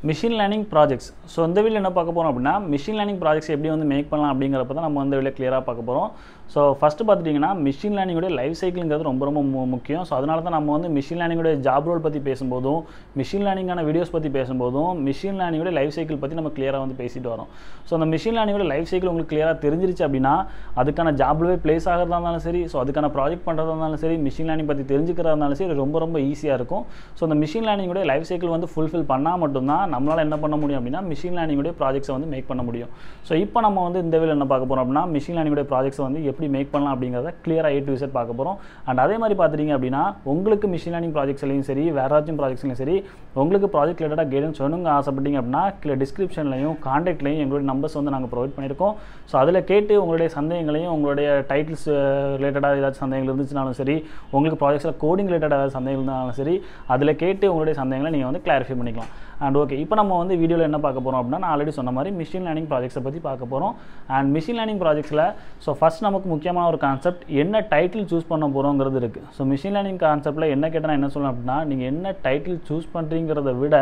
Machine learning projects. So இந்த வீடியோவில் என்ன பார்க்க போகிறோம் அப்படின்னா, மிஷின் லேர்னிங் ப்ராஜெக்ட்ஸ் எப்படி வந்து மேக் பண்ணலாம் அப்படிங்கிறப்ப தான் நம்ம வந்து வீடியோ கிளியராக பார்க்க போகிறோம். ஸோ ஃபஸ்ட்டு பார்த்துட்டிங்கன்னா, மிஷின் லேர்னிங்கோட லைஃப் சைக்கிள்ங்கிறது ரொம்ப ரொம்ப முக்கியம். ஸோ அதனால தான் நம்ம வந்து மிஷின் லேர்னிங்கோட ஜாப் ரோல் பற்றி பேசும்போதும், மிஷின் லேர்னிங்கான வீடியோஸ் பற்றி பேசும்போதும், மிஷின் லேர்னிங்கோட லைஃப் சைக்கிள் பற்றி நம்ம கிளியராக வந்து பேசிட்டு வரோம். ஸோ அந்த மிஷின் லேர்னிங்கோட லைஃப் சைக்கிள் உங்களுக்கு கிளியராக தெரிஞ்சிருச்சு அப்படின்னா, அதுக்கான ஜாப்லவே பிளேஸ் ஆகிறதா இருந்தாலும் சரி, ஸோ அதுக்கான ப்ராஜெக்ட் பண்ணுறதா இருந்தாலும் சரி, மிஷின் லேர்னிங் பற்றி தெரிஞ்சுக்கிறதா இருந்தாலும் சரி, ரொம்ப ரொம்ப ஈஸியாக இருக்கும். ஸோ அந்த மிஷின் லேர்னிங்கோட லைஃப் சைக்கிள் வந்து ஃபுல்ஃபில் பண்ணால் மட்டும்தான் நம்மளால் என்ன பண்ண முடியும் அப்படின்னா, மிஷின் லேர்னிங்கோட ப்ராஜெக்ட்ஸை வந்து மேக் பண்ண முடியும். ஸோ இப்போ நம்ம வந்து இந்த வீடியோவில் என்ன பார்க்க போகிறோம் அப்படின்னா, மிஷின் லேர்னிங்கோட ப்ராஜெக்ட்ஸை வந்து எப்படி மேக் பண்ணலாம் அப்படிங்கிறத கிளியராக A to Z பார்க்க போகிறோம். அண்ட் அதே மாதிரி பார்த்துட்டிங்க அப்படின்னா, உங்களுக்கு மிஷின் லேர்னிங் ப்ராஜெக்ட்ஸ்லையும் சரி, வேறு ஏதாச்சும் ப்ராஜெக்ட்ஸ்லையும் சரி, உங்களுக்கு ப்ராஜெக்ட் ரிலேட்டடாக கைடன்ஸ் வேணுங்க ஆசைப்பட்டீங்க அப்படின்னா, கீழே டிஸ்கிரிப்ஷன்லையும் காண்டாக்ட்லையும் எங்களுடைய நம்பர்ஸ் வந்து நாங்கள் ப்ரொவைட் பண்ணியிருக்கோம். ஸோ அதில் கேட்டு உங்களுடைய சந்தேகங்களையும், உங்களுடைய டைட்டில்ஸ் ரிலேட்டடாக ஏதாச்சும் சந்தேகங்கள் இருந்துச்சுனாலும் சரி, உங்களுக்கு ப்ராஜெக்ட்ஸில் கோடிங் ரிலேட்டடாக ஏதாவது சந்தேகங்கள் இருந்தாலும் சரி, அதில் கேட்டு உங்களுடைய சந்தேகங்களை நீங்கள் வந்து கிளாரிஃபை பண்ணிக்கலாம். அண்ட் ஓகே, இப்போ நம்ம வந்து வீடியோவில் என்ன பார்க்க போகிறோம் அப்படின்னா, நான் ஆல்ரெடி சொன்ன மாதிரி மிஷின் லேர்னிங் ப்ராஜெக்ட்ஸை பற்றி பார்க்க போகிறோம். அண்ட் மிஷின் லேர்னிங் ப்ராஜெக்ட்ஸில் ஸோ ஃபஸ்ட் நமக்கு முக்கியமான ஒரு கான்செப்ட் என்ன டைட்டில் சூஸ் பண்ண போகிறோங்கிறது இருக்குது. ஸோ மிஷின் லேர்னிங் கான்செப்ட்டில் என்ன கேட்டால் என்ன சொல்லணும் அப்படின்னா, நீங்கள் என்ன டைட்டில் சூஸ் பண்ணுறீங்கிறத விட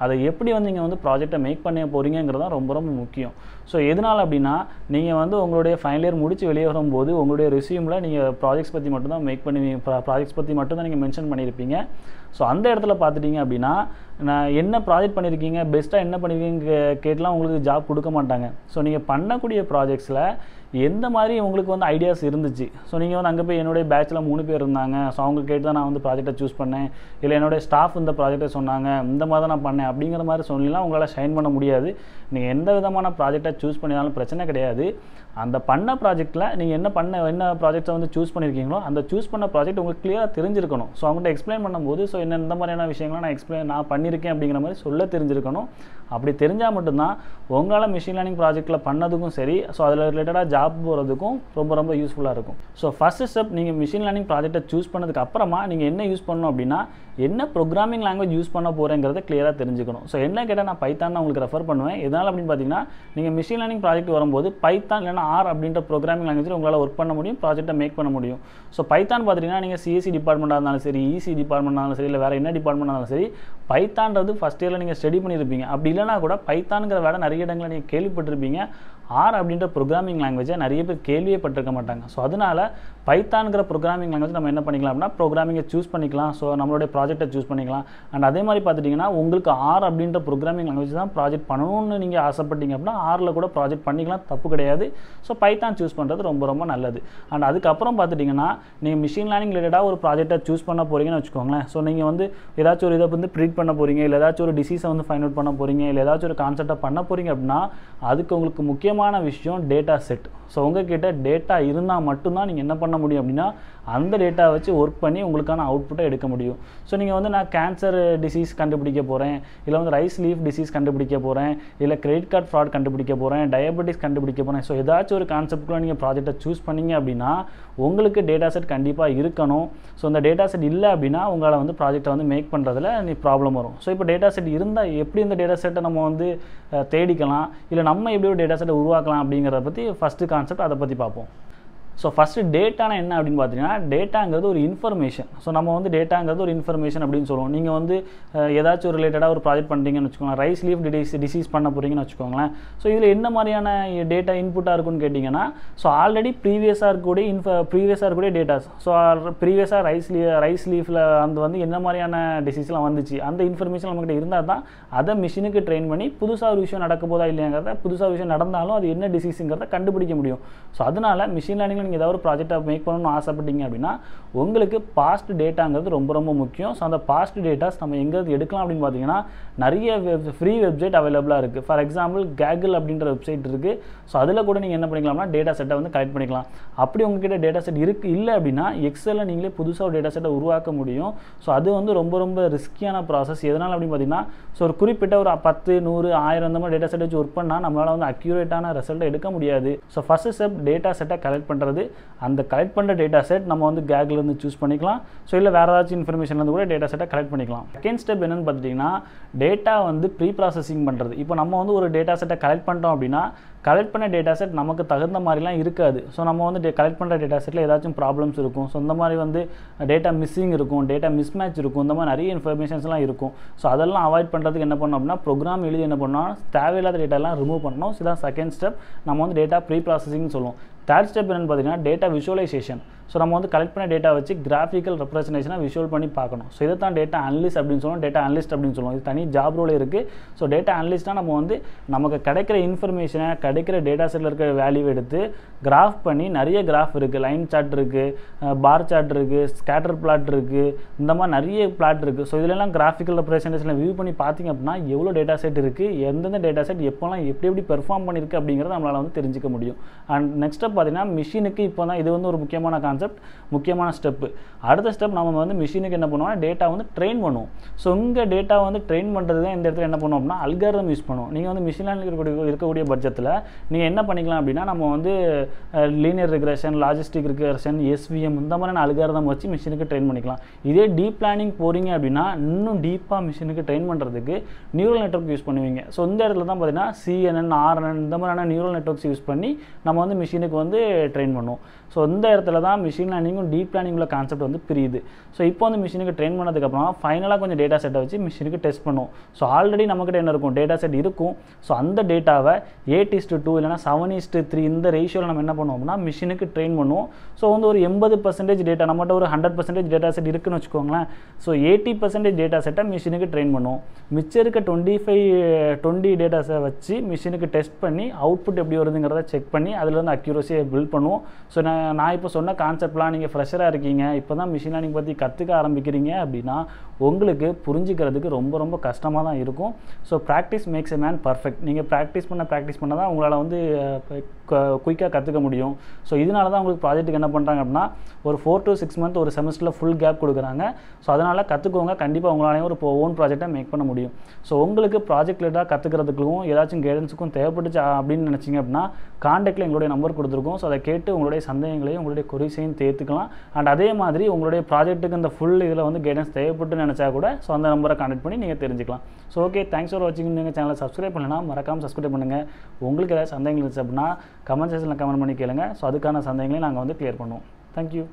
அதை எப்படி வந்து நீங்கள் வந்து ப்ராஜெக்டை மேக் பண்ண போகிறீங்கிறது தான் ரொம்ப ரொம்ப முக்கியம். ஸோ எதனால் அப்படின்னா, நீங்கள் வந்து உங்களுடைய ஃபைனல் இயர் முடித்து வெளியே வரும்போது உங்களுடைய ரெஸ்யூமில் நீங்கள் ப்ராஜெக்ட்ஸ் பற்றி மட்டும்தான் மேக் பண்ணுவீங்க, ப்ராஜெக்ட்ஸ் பற்றி மட்டும்தான் நீங்கள் மென்ஷன் பண்ணியிருப்பீங்க. ஸோ அந்த இடத்துல பார்த்துட்டிங்க அப்படின்னா, நான் என்ன ப்ராஜெக்ட் பண்ணியிருக்கீங்க, பெஸ்ட்டாக என்ன பண்ணியிருக்கீங்க கேட்டலாம் உங்களுக்கு ஜாப் கொடுக்க மாட்டாங்க. ஸோ நீங்கள் பண்ணக்கூடிய ப்ராஜெக்ட்ஸில் எந்த மாதிரி உங்களுக்கு வந்து ஐடியாஸ் இருந்துச்சு. ஸோ நீங்கள் வந்து அங்கே போய் என்னுடைய பேட்சில் 3 பேர் இருந்தாங்க, ஸோ அவங்க கேட்டு தான் நான் வந்து ப்ராஜெக்டை சூஸ் பண்ணேன், இல்லை என்னுடைய ஸ்டாஃப் இந்த ப்ராஜெக்டை சொன்னாங்க, இந்த மாதிரி தான் நான் பண்ணேன் அப்படிங்கிற மாதிரி சொல்லலாம் உங்களால் ஷைன் பண்ண முடியாது. நீங்கள் எந்த விதமான ப்ராஜெக்டை சூஸ் பண்ணினாலும் பிரச்சனை கிடையாது. அந்த பண்ண ப்ராஜெக்ட்டில் நீங்கள் என்ன ப்ராஜெக்டை வந்து சூஸ் பண்ணியிருக்கீங்களோ அந்த சூஸ் பண்ண ப்ராஜெக்ட் உங்களுக்கு கிளியராக தெரிஞ்சிருக்கணும். ஸோ அவங்கள்ட்ட எக்ஸ்பிளைன் பண்ணும்போது, ஸோ இந்த மாதிரியான விஷயங்கள்லாம் நான் பண்ணியிருக்கேன் அப்படிங்கிற மாதிரி சொல்ல தெரிஞ்சிருக்கணும். அப்படி தெரிஞ்சால் மட்டும்தான் உங்களால் மிஷின் லேர்னிங் ப்ராஜெக்ட்டில் பண்ணதுக்கும் சரி, ஸோ அதில் ரிலேட்டடாக ஜாப் போகிறதுக்கும் ரொம்ப ரொம்ப யூஸ்ஃபுல்லாக இருக்கும். ஸோ ஃபஸ்ட்டு ஸ்டெப், நீங்கள் மிஷின் லேர்னிங் ப்ராஜெக்ட்டை சூஸ் பண்ணதுக்கு அப்புறமா நீங்கள் என்ன யூஸ் பண்ணணும் அப்படின்னா, என்ன ப்ரோக்ராமிங் லாங்குவேஜ் யூஸ் பண்ண போகிறேங்கிறத கிளியராக தெரிஞ்சுக்கணும். ஸோ என்ன கேட்டால் நான் பைத்தான் உங்களுக்கு ரெஃபர் பண்ணுவேன். எதனால் அப்படின்னு பார்த்தீங்கன்னா, நீங்கள் மிஷின் லேர்னிங் ப்ராஜெக்ட் வரும்போது பைத்தான் இல்லைனா R அப்படின்ற ப்ரோக்ராமிங் லாங்குவேஜில் உங்களால் ஒர்க் பண்ண முடியும், ப்ராஜெக்ட்டை மேக் பண்ண முடியும். ஸோ பைத்தான் பார்த்தீங்கன்னா, நீங்கள் CSE டிபார்ட்மெண்ட்டாக இருந்தாலும் சரி, EC டிபார்ட்மெண்ட்டாக இருந்தாலும் சரி, இல்லை வேறு என்ன டிபார்ட்மெண்ட்டாக இருந்தாலும் சரி, பைத்தான்றது ஃபஸ்ட் இயரில் நீங்கள் ஸ்டடி பண்ணியிருப்பீங்க. அப்படி இல்லைனா கூட பைத்தான்கிற வேலை நிறைய இடங்களில் நீங்கள் கேள்விப்பட்டிருப்பீங்க. R அப்படின்ற ப்ரோக்ராமிங் லாங்குவேஜை நிறைய பேர் கேள்வியே பட்டிருக்க மாட்டாங்க. ஸோ அதனால் பைத்தான்கிற ப்ரோக்ராமிங் லாங்குவேஜ் நம்ம என்ன பண்ணிக்கலாம் அப்படின்னா, ப்ரோக்ராமிங்கை சூஸ் பண்ணிக்கலாம். ஸோ நம்மளுடைய ப்ராஜெக்டை சூஸ் பண்ணிக்கலாம். அண்ட் அதே மாதிரி பார்த்துட்டிங்கன்னா, உங்களுக்கு R அப்படின்ற ப்ரோக்ராமிங் லாங்குவேஜ் தான் ப்ராஜெக்ட் பண்ணணும்னு நீங்கள் ஆசைப்பட்டீங்க அப்படின்னா, Rல கூட ப்ராஜெக்ட் பண்ணிக்கலாம், தப்பு கிடையாது. ஸோ பைத்தான் சூஸ் பண்ணுறது ரொம்ப ரொம்ப நல்லது. அண்ட் அதுக்கப்புறம் பார்த்துட்டிங்கன்னா, நீங்கள் மிஷின் லேர்னிங் ரிலேட்டடாக ஒரு ப்ராஜெக்டை சூஸ் பண்ண போகிறீங்கன்னு வச்சுக்கோங்களேன். ஸோ நீங்கள் வந்து ஏதாச்சும் ஒரு இதை வந்து ப்ரிடிக்ட் பண்ண போகிறீங்க, இல்லை ஏதாச்சும் ஒரு டிசீஸை வந்து ஃபைண்ட் அவுட் பண்ண போகிறீங்க, இல்லை ஏதாச்சும் ஒரு கான்செப்டை பண்ண போகிறீங்க அப்படின்னா, அதுக்கு உங்களுக்கு முக்கியமான விஷயம் டேட்டா செட். ஸோ உங்ககிட்ட டேட்டா இருந்தால் மட்டும்தான் நீங்கள் என்ன பண்ண முடியும் அப்படின்னா, அந்த டேட்டா வச்சு ஒர்க் பண்ணி உங்களுக்கான அவுட்புட்டை எடுக்க முடியும். ஸோ நீங்கள் வந்து நான் கேன்சர் டிசீஸ் கண்டுபிடிக்க போகிறேன், இல்லை வந்து ரைஸ் லீஃப் டிசீஸ் கண்டுபிடிக்க போகிறேன், இல்லை கிரெடிட் கார்டு ஃப்ராட் கண்டுபிடிக்க போகிறேன், டயபெட்டிஸ் கண்டுபிடிக்க போகிறேன். ஸோ ஏதாச்சும் ஒரு கான்செப்ட்குள்ளே நீங்கள் ப்ராஜெக்டை சூஸ் பண்ணீங்க அப்படின்னா, உங்களுக்கு டேட்டா செட் கண்டிப்பாக இருக்கணும். ஸோ அந்த டேட்டா செட் இல்லை அப்படின்னா உங்களால் வந்து ப்ராஜெக்டை வந்து மேக் பண்ணுறதுல ப்ராப்ளம் வரும். ஸோ இப்போ டேட்டா செட் இருந்தால் எப்படி இந்த டேட்டா செட்டை நம்ம வந்து தேடிக்கலாம், இல்லை நம்ம எப்படி ஒரு டேட்டா செட்டை உருவாக்கலாம் அப்படிங்கிறத பற்றி ஃபஸ்ட்டு கான்செப்ட் அதை பற்றி பார்ப்போம். ஸோ ஃபஸ்ட்டு டேட்டானா என்ன அப்படின்னு பார்த்தீங்கன்னா, டேட்டாங்கிறது ஒரு இன்ஃபர்மேஷன். ஸோ நம்ம வந்து டேட்டாங்கிறது ஒரு இன்ஃபர்மேஷன் அப்படின்னு சொல்லுவோம். நீங்கள் வந்து ஏதாச்சும் ஒரு ரிலேட்டடாக ஒரு ப்ராஜெக்ட் பண்ணுறீங்கன்னு வச்சுக்கோங்களேன், ரைஸ் லீஃப் டிசீஸ் பண்ண போகிறீங்கன்னு வச்சுக்கோங்களேன். ஸோ இதில் என்ன மாதிரியான டேட்டா இன்புட்டாக இருக்குன்னு கேட்டிங்கன்னா, ஸோ ஆல்ரெடி ப்ரீவியஸாக இருக்கக்கூடிய டேட்டாஸ். ஸோ ப்ரீவியஸாக ரைஸ் லீஃபில் அந்த வந்து என்ன மாதிரியான டிசீஸ்லாம் வந்துச்சு, அந்த இன்ஃபர்மேஷன் நம்மகிட்ட இருந்தால் தான் அதை மிஷினுக்கு ட்ரெயின் பண்ணி புதுசாக ஒரு விஷயம் நடக்க போதா இல்லையாங்கிறத, புதுசாக ஒரு விஷயம் நடந்தாலும் அது என்ன டிசீஸுங்கிறத கண்டுபிடிக்க முடியும். ஸோ அதனால் மிஷின் லேர்னிங் நீங்கள் ஏதாவது ஒரு ப்ராஜெக்டை மேக் பண்ணணும்னு ஆசைப்பட்டீங்க அப்படின்னா, உங்களுக்கு பாஸ்ட் டேட்டாங்கிறது ரொம்ப ரொம்ப முக்கியம். ஸோ அந்த பாஸ்ட் டேட்டாஸ் நம்ம எங்கேருந்து எடுக்கலாம் அப்படின்னு பார்த்தீங்கன்னா, நிறைய ஃப்ரீ வெப்சைட் அவைலபிளாக இருக்குது. ஃபார் எக்ஸாம்பிள் கேகிள் அப்படின்ற வெப்சைட் இருக்குது. ஸோ அதில் கூட நீங்கள் என்ன பண்ணிக்கலாம்னா, டேட்டா செட்டை வந்து கலெக்ட் பண்ணிக்கலாம். அப்படி உங்ககிட்ட டேட்டா செட் இல்லை அப்படின்னா, எக்ஸலில் நீங்களே புதுசாக ஒரு டேட்டா செட்டை உருவாக்க முடியும். ஸோ அது வந்து ரொம்ப ரொம்ப ரிஸ்கியான ப்ராசஸ். எதனால் அப்படின்னு பார்த்தீங்கன்னா, ஸோ ஒரு குறிப்பிட்ட ஒரு 10, 100, 1000 அந்த மாதிரி டேட்டா செட் வச்சு ஒர்க் பண்ணால் நம்மளால் வந்து அக்யூரேட்டான ரிசல்ட்டை எடுக்க முடியாது. ஸோ ஃபஸ்ட்டு ஸ்டெப் டேட்டா செட்டை கலெக்ட் பண்ணுறது. அந்த கலெக்ட் பண்ணுற டேட்டா செட் நம்ம வந்து கேக்லேருந்து சூஸ் பண்ணிக்கலாம். ஸோ இல்லை வேறு ஏதாச்சும் இன்ஃபர்மேஷன்லேருந்து கூட டேட்டா செட்டை கலெக்ட் பண்ணிக்கலாம். செகண்ட் ஸ்டெப் என்னென்னு பார்த்துட்டிங்கன்னா, டேட்டா வந்து ப்ரீ ப்ராசஸிங் பண்ணுறது. இப்போ நம்ம வந்து ஒரு டேட்டா செட்டை கலெக்ட் பண்ணிட்டோம் அப்படின்னா, கலெக்ட் பண்ண டேட்டா செட் நமக்கு தகுந்த மாதிரிலாம் இருக்காது. ஸோ நம்ம வந்து கலெக்ட் பண்ணுற டேட்டா செட்டில் ஏதாச்சும் ப்ராப்ளம்ஸ் இருக்கும். ஸோ இந்த மாதிரி வந்து டேட்டா மிஸ்ஸிங் இருக்கும், டேட்டா மிஸ்மேட்ச் இருக்கும், இந்த மாதிரி நிறைய இன்ஃபர்மேஷன்ஸ்லாம் இருக்கும். ஸோ அதெல்லாம் அவாய்ட் பண்ணுறதுக்கு என்ன பண்ணணும் அப்படின்னா ப்ரோக்ராம் எழுதி என்ன பண்ணணும், தேவையில்லாத டேட்டாலாம் ரிமூவ் பண்ணணும். இதுதான் செகண்ட் ஸ்டெப். நம்ம வந்து டேட்டா ப்ரீ ப்ராசஸிங்னு சொல்லுவோம். தேர்ட் ஸ்டெப் என்னென்னு பார்த்தீங்கன்னா டேட்டா விஷுவலைசேஷன். ஸோ நம்ம வந்து கலெக்ட் பண்ண டேட்டா வச்சு கிராஃபிக்கல் ரெப்ரசன்டேஷனாக விஷுவல் பண்ணி பார்க்கணும். ஸோ இதை தான் டேட்டா அனலிஸ்ட் அப்படின்னு சொல்லுவோம், டேட்டா அனலிஸ்ட் அப்படின்னு சொல்லுவோம். இது தனி ஜாப் ரோல் இருக்குது. ஸோ டேட்டா அனலிஸ்ட்டாக நம்ம வந்து நமக்கு கிடைக்கிற இன்ஃபர்மேஷனை, கிடைக்கிற டேட்டா செட்டில் இருக்கிற வேல்யூ எடுத்து கிராஃப் பண்ணி, நிறைய கிராஃப் இருக்குது, லைன் சார்ட் இருக்குது, பார் சார்ட் இருக்குது, ஸ்கேட்டர் பிளாட் இருக்குது, இந்த மாதிரி நிறைய பிளாட் இருக்குது. ஸோ இதெல்லாம் கிராஃபிக்கல் ரெப்ரசன்டேஷனில் வியூ பண்ணி பார்த்திங்க அப்படின்னா எவ்வளோ டேட்டா செட் இருக்குது, எந்தெந்த டேட்டா செட் எப்போலாம் எப்படி பெர்ஃபார்ம் பண்ணியிருக்கு அப்படிங்கிறத நம்மளால் வந்து தெரிஞ்சிக்க முடியும். அண்ட் நெக்ஸ்ட் ஸ்டெப் பார்த்தீங்கன்னா மிஷினுக்கு இப்போ தான் இது வந்து ஒரு முக்கியமான கான்செப்ட், முக்கியமான ஸ்டெப்பு. அடுத்த ஸ்டெப் நம்ம வந்து மிஷினுக்கு என்ன பண்ணுவோம்னா டேட்டா வந்து ட்ரெயின் பண்ணுவோம். ஸோ இங்கே டேட்டா வந்து ட்ரெயின் பண்ணுறது தான் இந்த இடத்துல என்ன பண்ணுவோம் அப்படின்னா அல்காரிதம் யூஸ் பண்ணுவோம். நீங்கள் வந்து மிஷின் லேர்னிங் இருக்கக்கூடிய பட்சத்தில் நீங்கள் என்ன பண்ணிக்கலாம் அப்படின்னா நம்ம வந்து linear regression, logistic regression, SVM இந்த மாதிரியான அல்காரிதம் வச்சு மிஷினுக்கு ட்ரெயின் பண்ணிக்கலாம். இதே டீப் லேர்னிங் போகிறீங்க அப்படின்னா இன்னும் டீப்பாக மிஷினுக்கு ட்ரெயின் பண்ணுறதுக்கு நியூரல் நெட்வொர்க் யூஸ் பண்ணுவீங்க. ஸோ இந்த இடத்துல தான் பார்த்தீங்கன்னா CNN, RNN இந்த மாதிரியான நியூரல் நெட்வொர்க்ஸ் யூஸ் பண்ணி நம்ம வந்து மிஷினுக்கு வந்து ட்ரெயின் பண்ணுவோம். ஸோ இந்த இடத்துல தான் மிஷின் லேர்னிங்கும் டீப் லேர்னிங்குள்ள கான்செப்ட் வந்து பிரியுது. ஸோ இப்போ வந்து மிஷினுக்கு ட்ரெயின் பண்ணதுக்கப்புறம் ஃபைனலாக கொஞ்சம் டேட்டா செட்டை வச்சு மிஷினுக்கு டெஸ்ட் பண்ணுவோம். ஸோ ஆல்ரெடி நம்மக்கிட்ட என்ன இருக்கும், டேட்டா செட் இருக்கும். ஸோ அந்த டேட்டாவை 8:2 இல்லைனா 7:3 இந்த ரேஷியோவில் நம்ம என்ன பண்ணுவோம் அப்படின்னா மிஷினுக்கு ட்ரெயின் பண்ணுவோம். ஸோ வந்து ஒரு 80% டேட்டா, நம்மகிட்ட ஒரு 100% டேட்டா செட் இருக்குன்னு வச்சுக்கோங்களேன். ஸோ 80% டேட்டா செட்டை மிஷினுக்கு ட்ரெயின் பண்ணுவோம். மிச்சம் இருக்க 20 டேட்டாஸை வச்சு மிஷினுக்கு டெஸ்ட் பண்ணி அவுட்புட் எப்படி வருதுங்கிறத செக் பண்ணி அதிலேருந்து அக்யூரஸியை பில்ட் பண்ணுவோம். ஸோ நான் இப்போ சொன்ன கான்செப்ட்லாம் நீங்கள் ஃப்ரெஷராக இருக்கீங்க, இப்போ தான் மிஷின் லேர்னிங் பற்றி கற்றுக்க ஆரம்பிக்கிறீங்க அப்படின்னா உங்களுக்கு புரிஞ்சிக்கிறதுக்கு ரொம்ப ரொம்ப கஷ்டமாக தான் இருக்கும். So practice makes a man perfect. நீங்கள் ப்ராக்டிஸ் பண்ண தான் உங்களால் வந்து குயிக்காக கற்றுக்க முடியும். ஸோ இதனால தான் உங்களுக்கு ப்ராஜெக்ட்டுக்கு என்ன பண்ணுறாங்க அப்படின்னா ஒரு 4 to 6 month ஒரு செமஸ்டரில் ஃபுல் கேப் கொடுக்குறாங்க. ஸோ அதனால் கற்றுக்கோங்க, கண்டிப்பாக உங்களாலேயும் ஒரு ஓன் ப்ராஜெக்டாக மேக் பண்ண முடியும். ஸோ உங்களுக்கு ப்ராஜெக்ட் ரிலேட்டாக கற்றுக்கிறதுக்கும் ஏதாச்சும் கைடன்ஸுக்கும் தேவைப்பட்டுச்சு அப்படின்னு நினச்சிங்க அப்படின்னா காண்டாக்டில் எங்களுடைய நம்பர் கொடுத்துருக்கோம். ஸோ அதை கேட்டு உங்களுடைய சந்தேகங்களையும் உங்களுடைய கொரிஸையும் தேர்த்துக்கலாம். அண்ட் அதே மாதிரி உங்களுடைய ப்ராஜெக்ட்டுக்கு இந்த ஃபுல் இதில் வந்து கைடன்ஸ் தேவைப்பட்டு நினச்சா கூட ஸோ அந்த நம்பரை கான்டாக்ட் பண்ணி நீங்கள் தெரிஞ்சுக்கலாம். ஸோ ஓகே, தேங்க்ஸ் ஃபார் வாட்சிங். நீங்கள் சேனலை சப்ஸ்கிரைப் பண்ணலைன்னா மறக்காமல் சப்ஸ்கிரைப் பண்ணுங்கள். உங்களுக்கு ஏதாவது சந்தேகங்கள் இருந்துச்சு அப்படின்னா கமெண்ட் செக்ஷனில் கமெண்ட் பண்ணி கேளுங்க. ஸோ அதுக்கான சந்தேகங்களையும் நாங்கள் வந்து கிளியர் பண்ணுவோம். தேங்க்யூ.